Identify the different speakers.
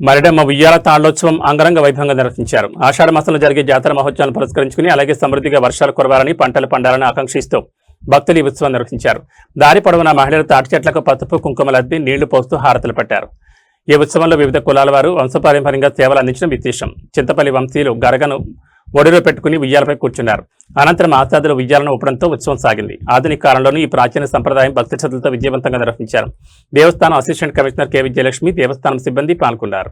Speaker 1: మరిడమ్మ ఉయ్యాల తాళోత్సవం అంగరంగ వైభవంగా నిర్వహించారు. ఆషాఢ మాసంలో జరిగే జాతర మహోత్సవాలను పురస్కరించుకుని అలాగే సమృద్ధిగా వర్షాలు కురవాలని పంటలు పండాలని ఆకాంక్షిస్తూ భక్తులు ఈ ఉత్సవం నిర్వహించారు. దారి పొడవున మహిళలు తాటి చెట్లకు పసుపు కుంకుమలద్ది నీళ్లు పోస్తూ హారతలు పట్టారు. ఈ ఉత్సవంలో వివిధ కులాల వారు వంశపారంపర్యంగా సేవలు అందించడం విశేషం. చింతపల్లి వంశీయులు గరగను ఒడిలో పెట్టుకుని ఉయ్యాలపై కూర్చున్నారు. అనంతరం ఆచార్యులు ఉయ్యాలను ఊపడంతో ఉత్సవం సాగింది. ఆధునిక కాలంలోనూ ఈ ప్రాచీన సంప్రదాయం భక్తి శ్రద్ధలతో విజయవంతంగా నిర్వహించారు. దేవస్థానం అసిస్టెంట్ కమిషనర్ కె విజయలక్ష్మి, దేవస్థానం సిబ్బంది పాల్గొన్నారు.